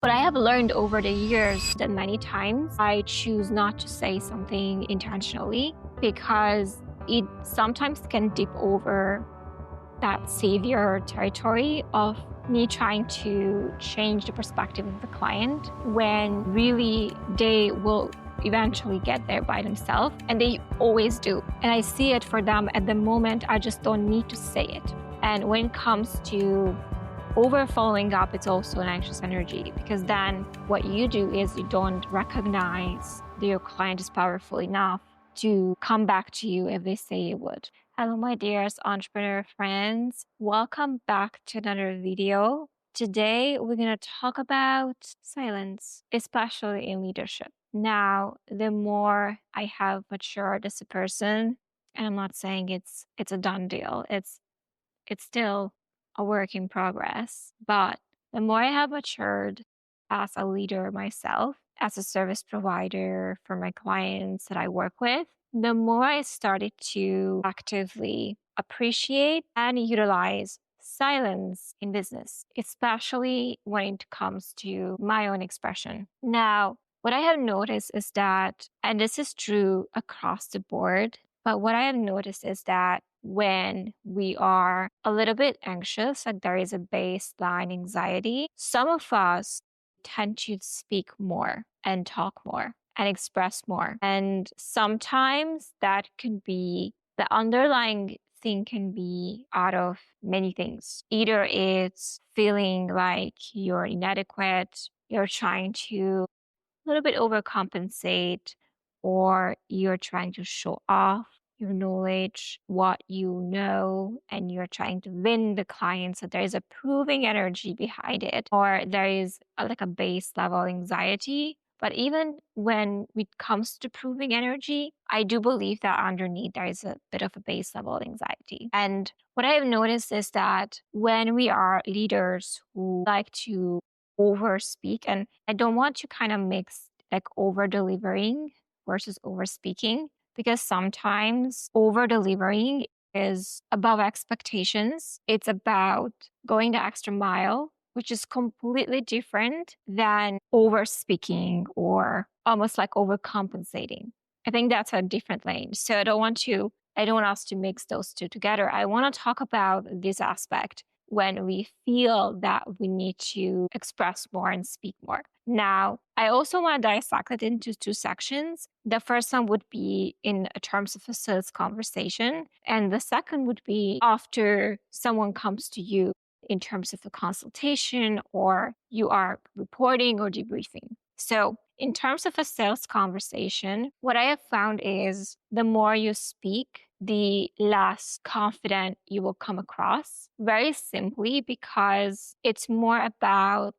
But I have learned over the years that many times I choose not to say something intentionally because it sometimes can dip over that savior territory of me trying to change the perspective of the client when really they will eventually get there by themselves, and they always do. And I see it for them at the moment. I just don't need to say it. And when it comes to over following up, it's also an anxious energy, because then what you do is you don't recognize that your client is powerful enough to come back to you if they say it would. Hello, my dearest entrepreneur friends. Welcome back to another video. Today, we're going to talk about silence, especially in leadership. Now, the more I have matured as a person, and I'm not saying it's a done deal, it's still a work in progress. But the more I have matured as a leader myself, as a service provider for my clients that I work with, the more I started to actively appreciate and utilize silence in business, especially when it comes to my own expression. Now, what I have noticed is that, and this is true across the board, but what I have noticed is that when we are a little bit anxious, like there is a baseline anxiety, some of us tend to speak more and talk more and express more. And sometimes that can be the underlying thing can be out of many things. Either it's feeling like you're inadequate, you're trying to a little bit overcompensate, or you're trying to show off your knowledge, what you know, and you're trying to win the client. So there is a proving energy behind it, or there is like a base level anxiety. But even when it comes to proving energy, I do believe that underneath there is a bit of a base level anxiety. And what I have noticed is that when we are leaders who like to over speak, and I don't want to kind of mix like over delivering versus over speaking, because sometimes over delivering is above expectations. It's about going the extra mile, which is completely different than over speaking or almost like overcompensating. I think that's a different lane. So I don't want us to mix those two together. I want to talk about this aspect when we feel that we need to express more and speak more. Now, I also want to dissect it into two sections. The first one would be in terms of a sales conversation, and the second would be after someone comes to you in terms of a consultation, or you are reporting or debriefing. So in terms of a sales conversation, what I have found is the more you speak, the less confident you will come across, very simply because it's more about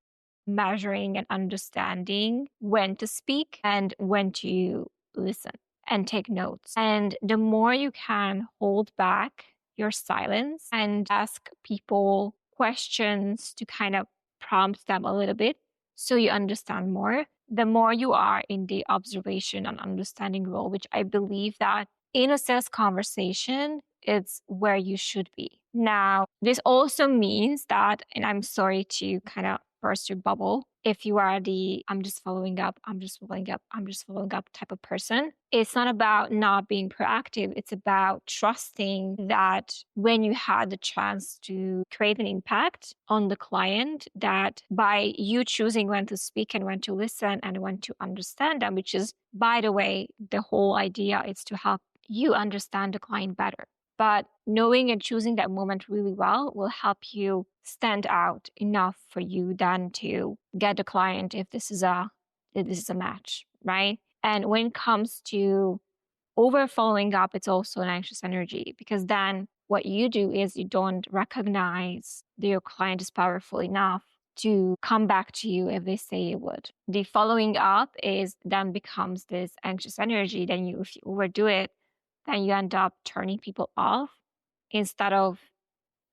measuring and understanding when to speak and when to listen and take notes. And the more you can hold back your silence and ask people questions to kind of prompt them a little bit so you understand more, the more you are in the observation and understanding role, which I believe that in a sales conversation, it's where you should be. Now, this also means that, and I'm sorry to kind of burst your bubble, if you are the I'm just following up type of person, it's not about not being proactive. It's about trusting that when you had the chance to create an impact on the client, that by you choosing when to speak and when to listen and when to understand them, which is, by the way, the whole idea is to help you understand the client better. But knowing and choosing that moment really well will help you stand out enough for you then to get the client if this is a match, right? And when it comes to over following up, it's also an anxious energy, because then what you do is you don't recognize that your client is powerful enough to come back to you if they say it would. The following up is then becomes this anxious energy. Then if you overdo it, then you end up turning people off instead of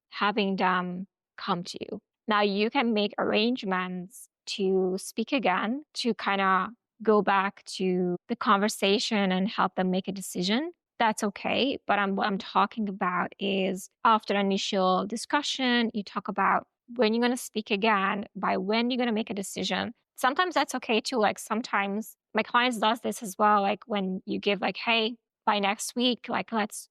having them come to you. Now, you can make arrangements to speak again, to kind of go back to the conversation and help them make a decision. That's okay. But what I'm talking about is after initial discussion, you talk about when you're going to speak again, by when you're going to make a decision. Sometimes that's okay too. Like sometimes my clients does this as well. Like when you give like, hey, by next week, like let's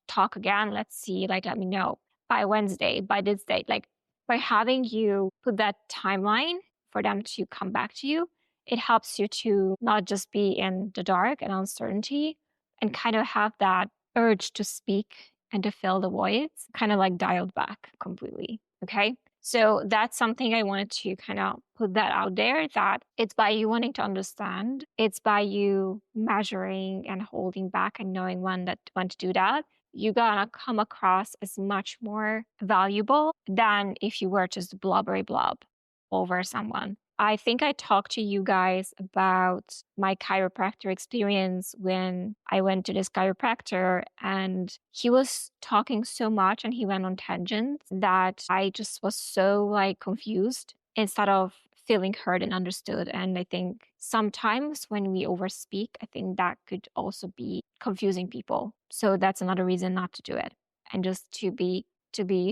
talk again. Let's see, like let me know by Wednesday, by this date. Like by having you put that timeline for them to come back to you, it helps you to not just be in the dark and uncertainty and kind of have that urge to speak and to fill the voids kind of like dialed back completely. Okay. So that's something I wanted to kind of put that out there, that it's by you wanting to understand, it's by you measuring and holding back and knowing when to do that. You're gonna come across as much more valuable than if you were just blubbery blob over someone. I think I talked to you guys about my chiropractor experience when I went to this chiropractor, and he was talking so much and he went on tangents that I just was so like confused instead of feeling heard and understood. And I think sometimes when we overspeak, I think that could also be confusing people. So that's another reason not to do it, and just to be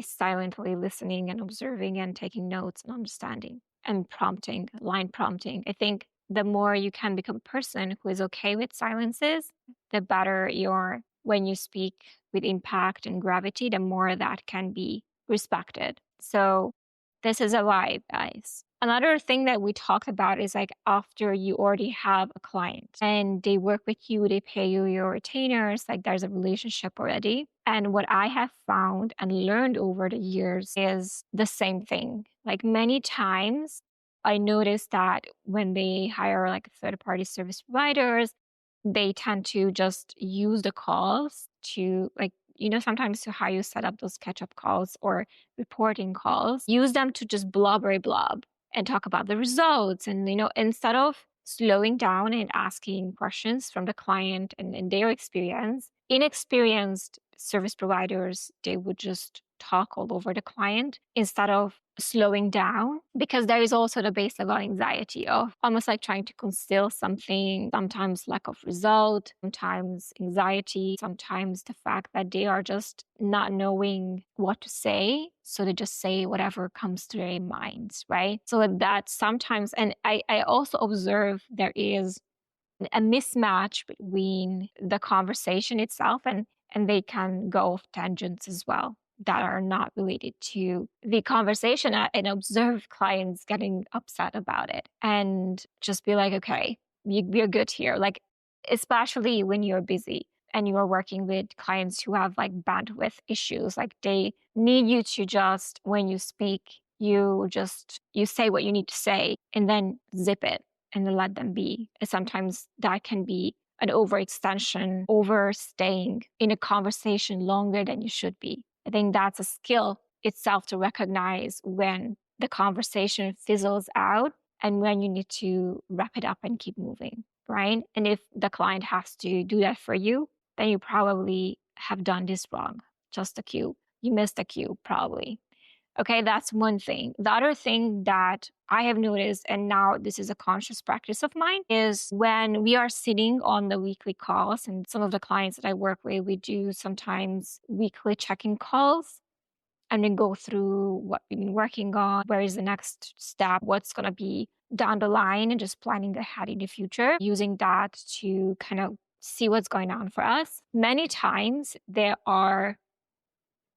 silently listening and observing and taking notes and understanding and prompting, line prompting. I think the more you can become a person who is okay with silences, the better you're when you speak with impact and gravity, the more that can be respected. So this is a vibe, guys. Another thing that we talked about is like after you already have a client and they work with you, they pay you your retainers, like there's a relationship already. And what I have found and learned over the years is the same thing. Like many times, I noticed that when they hire like third party service providers, they tend to just use the calls to like, sometimes to how you set up those catch up calls or reporting calls, use them to just blubbery blob and talk about the results. And, instead of slowing down and asking questions from the client and their experience, inexperienced service providers, they would just talk all over the client instead of slowing down, because there is also the base level anxiety of almost like trying to conceal something, sometimes lack of result, sometimes anxiety, sometimes the fact that they are just not knowing what to say. So they just say whatever comes to their minds, right? So that sometimes, and I also observe there is a mismatch between the conversation itself and they can go off tangents as well that are not related to the conversation, and observe clients getting upset about it and just be like, okay, we're good here. Like, especially when you're busy and you are working with clients who have like bandwidth issues, like they need you to just, when you speak, you say what you need to say and then zip it and then let them be. And sometimes that can be an overextension, overstaying in a conversation longer than you should be. I think that's a skill itself to recognize when the conversation fizzles out and when you need to wrap it up and keep moving, right? And if the client has to do that for you, then you probably have done this wrong. Just a cue. You missed a cue, probably. Okay, that's one thing. The other thing that I have noticed, and now this is a conscious practice of mine, is when we are sitting on the weekly calls, and some of the clients that I work with, we do sometimes weekly check-in calls and then go through what we've been working on, where is the next step, what's going to be down the line, and just planning ahead in the future, using that to kind of see what's going on for us. Many times there are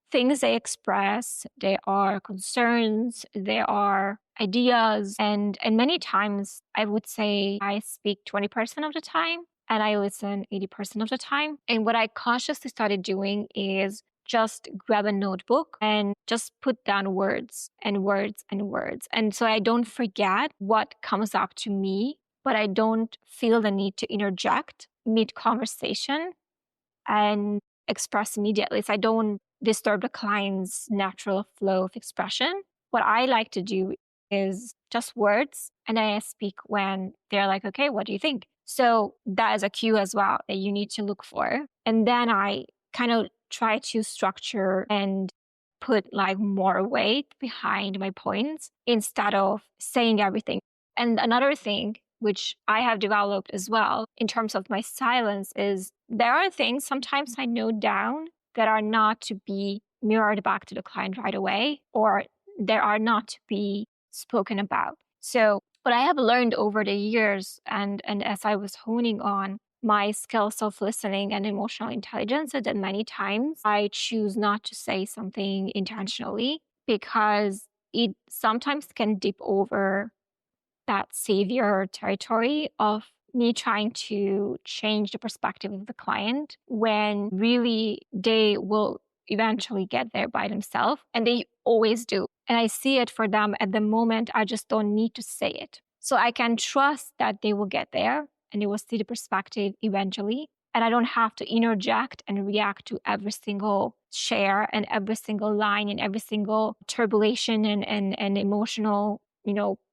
things they express, they are concerns, they are ideas. And many times I would say I speak 20% of the time and I listen 80% of the time. And what I consciously started doing is just grab a notebook and just put down words and words and words. And so I don't forget what comes up to me, but I don't feel the need to interject mid conversation and express immediately. So I don't disturb the client's natural flow of expression. What I like to do is just words, and then I speak when they're like, okay, what do you think? So that is a cue as well that you need to look for. And then I kind of try to structure and put like more weight behind my points instead of saying everything. And another thing which I have developed as well in terms of my silence is there are things sometimes I note down that are not to be mirrored back to the client right away, or they are not to be spoken about. So what I have learned over the years and as I was honing on my skills of listening and emotional intelligence is that many times I choose not to say something intentionally because it sometimes can dip over that savior territory of me trying to change the perspective of the client when really they will eventually get there by themselves and they always do. And I see it for them at the moment. I just don't need to say it. So I can trust that they will get there and they will see the perspective eventually. And I don't have to interject and react to every single share and every single line and every single turbulation and emotional,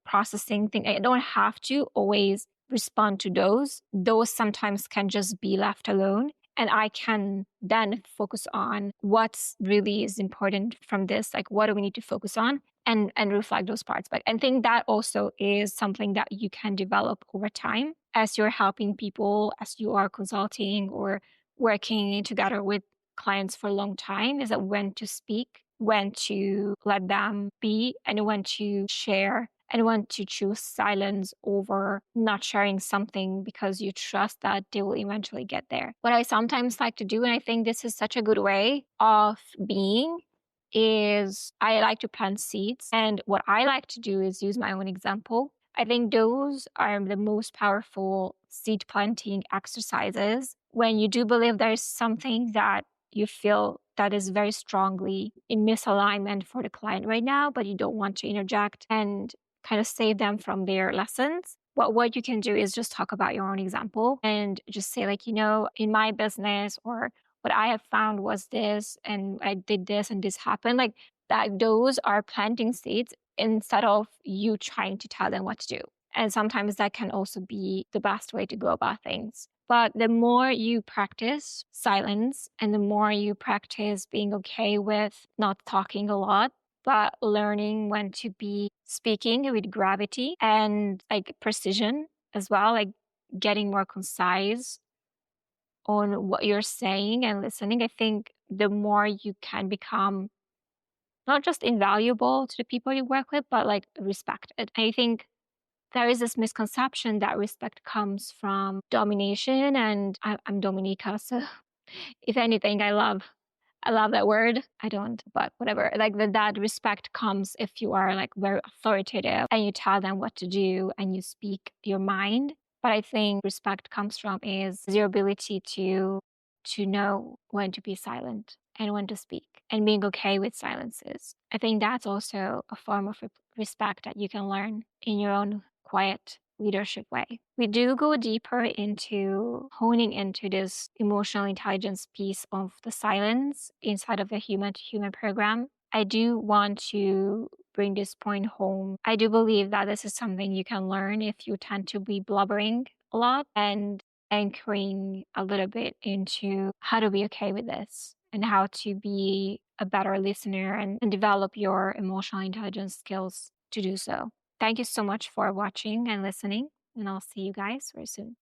processing thing. I don't have to always respond to those. Those sometimes can just be left alone. And I can then focus on what's really is important from this, like what do we need to focus on and reflect those parts. But I think that also is something that you can develop over time as you're helping people, as you are consulting or working together with clients for a long time, is that when to speak, when to let them be, and when to share, and when to choose silence over not sharing something because you trust that they will eventually get there. What I sometimes like to do, and I think this is such a good way of being, is I like to plant seeds. And what I like to do is use my own example. I think those are the most powerful seed planting exercises when you do believe there is something that you feel that is very strongly in misalignment for the client right now, but you don't want to interject and kind of save them from their lessons. What you can do is just talk about your own example and just say, like, in my business, or what I have found was this, and I did this and this happened. Like that, those are planting seeds instead of you trying to tell them what to do. And sometimes that can also be the best way to go about things. But the more you practice silence and the more you practice being okay with not talking a lot, but learning when to be speaking with gravity and like precision as well, like getting more concise on what you're saying and listening, I think the more you can become not just invaluable to the people you work with, but like respected. I think there is this misconception that respect comes from domination, and I'm Dominica, so if anything, I love that word. I don't, but whatever. Like that respect comes if you are like very authoritative and you tell them what to do and you speak your mind. But I think respect comes from is your ability to know when to be silent and when to speak and being okay with silences. I think that's also a form of respect that you can learn in your own quiet leadership way. We do go deeper into honing into this emotional intelligence piece of the silence inside of the human to human program. I do want to bring this point home. I do believe that this is something you can learn if you tend to be blubbering a lot, and anchoring a little bit into how to be okay with this and how to be a better listener and develop your emotional intelligence skills to do so. Thank you so much for watching and listening, and I'll see you guys very soon.